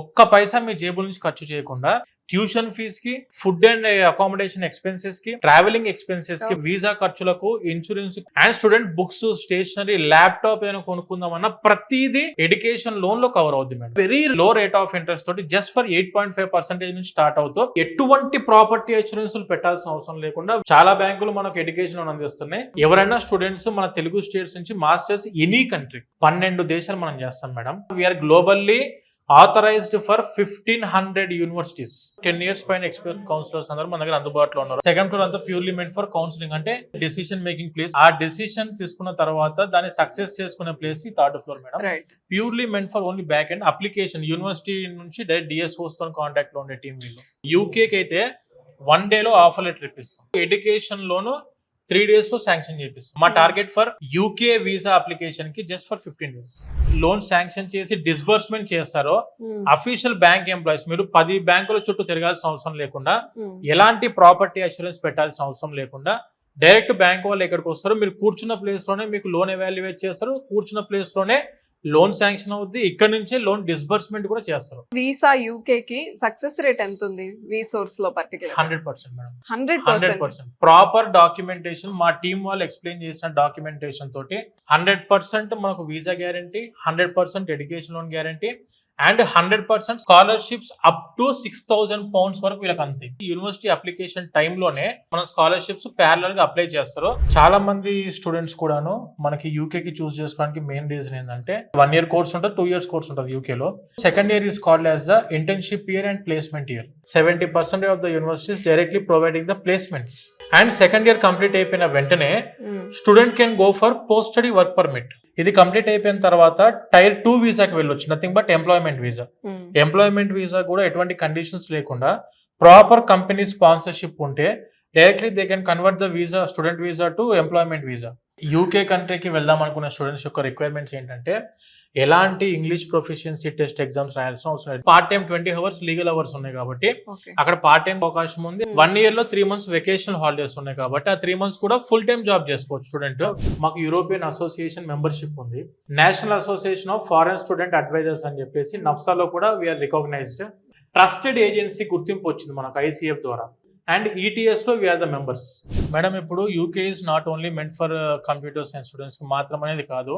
ఒక్క పైసా మీ జేబుల నుంచి ఖర్చు చేయకుండా ట్యూషన్ ఫీజ్ కి, ఫుడ్ అండ్ అకామిడేషన్ ఎక్స్పెన్సెస్ కి, ట్రావెలింగ్ ఎక్స్పెన్సెస్ కి, వీసా ఖర్చులకు, insurance and student books, stationery, laptop ఏమైనా కొనుక్కుందామన్నా ప్రతిదీ ఎడ్యుకేషన్ లోన్ లో కవర్ అవుతుంది madam. Very low rate of interest తోటి జస్ట్ ఫర్ 8.5% నుంచి స్టార్ట్ అవుతూ ఎటువంటి ప్రాపర్టీ ఇన్సూరెన్స్ పెట్టాల్సిన అవసరం లేకుండా చాలా బ్యాంకులు మనకు ఎడ్యుకేషన్ లోన్ అందిస్తున్నాయి. ఎవరైనా స్టూడెంట్స్ మన తెలుగు స్టేట్స్ నుంచి మాస్టర్స్ ఎనీ కంట్రీ 12 దేశాలు మనం చేస్తాం madam. We are globally authorized for 1500 universities. 10 years పైన ఎక్స్పీరియన్స్ కౌన్సిలర్స్ అందరూ మన దగ్గర అందుబాటులో ఉన్నారు. సెకండ్ ఫ్లోర్ అంతా ప్యూర్లీ మెంట్ ఫర్ కౌన్సిలింగ్, అంటే డెసిషన్ మేకింగ్ ప్లేస్. ఆ డెసిషన్ తీసుకున్న తర్వాత దాన్ని సక్సెస్ చేసుకునే ప్లేస్ ఈ third floor madam. Purely meant for only back and application. University నుంచి డైరెక్ట్ డిఎస్ఓస్ తో కాంటాక్ట్ లో ఉండే టీమ్ వీళ్ళు. యూకేకి అయితే 1 day లో ఆఫర్ లెటర్ ఇప్పిస్తాం. ఎడ్యుకేషన్ లోను 3 days లో శాంక్షన్ చేపిస్తాం. మా target for UK visa application కి just for 15 days loan sanction చేసి డిస్బర్స్మెంట్ చేస్తారో అఫీషియల్ బ్యాంక్ ఎంప్లాయీస్, మీరు 10 బ్యాంకుల చుట్టూ తిరగాల్సిన అవసరం లేకుండా, ఎలాంటి ప్రాపర్టీ అష్యూరెన్స్ పెట్టాల్సిన అవసరం లేకుండా డైరెక్ట్ బ్యాంక్ వాళ్ళు ఎక్కడికి వస్తారు, మీరు కూర్చున్న ప్లేస్ లోనే మీకు లోన్ ఎవాల్యుయేట్ చేస్తారు, కూర్చున్న ప్లేస్ లోనే లోన్ శాంక్షన్ అవుద్ది, ఇక్కడ నుంచే లోన్ డిస్బర్స్మెంట్ కూడా చేస్తారు. వీసా యూకే కి సక్సెస్ రేట్ ఎంత ఉంది వీసోర్స్ లో పర్టికులర్? 100% మేడం. 100% ప్రాపర్ డాక్యుమెంటేషన్, మా టీం వాళ్ళు ఎక్స్ప్లెయిన్ చేసిన డాక్యుమెంటేషన్ తోటి 100% మనకు visa guarantee, 100% education loan guarantee and 100% scholarships up to 6,000 pounds వరకు వీళ్ళకి అంతే. యూనివర్సిటీ అప్లికేషన్ టైంలోనే మన స్కాలర్షిప్స్ ప్యారలల్ గా అప్లై చేస్తారు. చాలా మంది స్టూడెంట్స్ కూడాను మనకి యూకే కి చూస్ చేసుకోవడానికి మెయిన్ రీజన్ ఏంటంటే 1 year కోర్స్ ఉంటుంది, 2 years కోర్స్ ఉంటుంది యూకే లో. Second year is called as the internship year and placement year. 70% of the universities directly providing the placements. And second year complete అయిపోయిన వెంటనే student can go for post study work permit. ఇది complete అయిపోయిన తర్వాత tyre 2 వీసాకి వెళ్ళొచ్చు, nothing but employment visa. Employment visa కూడా ఎటువంటి conditions లేకుండా proper company sponsorship ఉంటే directly they can convert the visa, student visa to employment visa. UK కంట్రీకి వెళ్దాం అనుకున్న స్టూడెంట్స్ యొక్క రిక్వైర్మెంట్స్ ఏంటంటే ఎలాంటి ఇంగ్లీష్ ప్రొఫిషియన్సీ టెస్ట్ ఎగ్జామ్స్ రాయాల్సిన అవసరం లేదు. Part time 20 hours legal hours ఉన్నాయి కాబట్టి అక్కడ పార్ట్ టైం అవకాశం ఉంది. 1 year లో 3 months వెకేషనల్ హాలిడేస్ ఉన్నాయి కాబట్టి ఆ 3 months కూడా ఫుల్ టైం జాబ్ చేసుకోవచ్చు స్టూడెంట్. మాకు యూరోపియన్ అసోసియేషన్ మెంబర్షిప్ ఉంది. National association of foreign student advisers అని చెప్పేసి నఫ్సాలో కూడా వీఆర్ రికగ్నైజ్డ్. ట్రస్టెడ్ ఏజెన్సీ గుర్తింపు వచ్చింది మనకు ICF ద్వారా. అండ్ ETS లో వీఆర్ ద మెంబర్స్. మేడం ఇప్పుడు UK is not only meant for computer science students కి మాత్రం అనేది కాదు,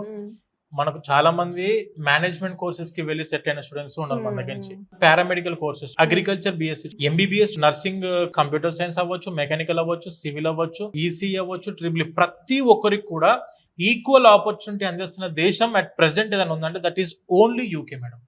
మనకు చాలా మంది మేనేజ్మెంట్ కోర్సెస్ కి వెళ్ళి సెటిల్ అయిన స్టూడెంట్స్ ఉన్నారు మన దగ్గర నుంచి. Paramedical courses, agriculture BSc, MBBS, nursing, computer science అవ్వచ్చు, మెకానికల్ అవ్వచ్చు, సివిల్ అవ్వచ్చు, ECE అవ్వచ్చు, ట్రిపుల్ ప్రతి ఒక్కరికి కూడా ఈక్వల్ ఆపర్చునిటీ అందిస్తున్న దేశం అట్ ప్రెసెంట్ ఏదైనా ఉందంటే that is only UK madam.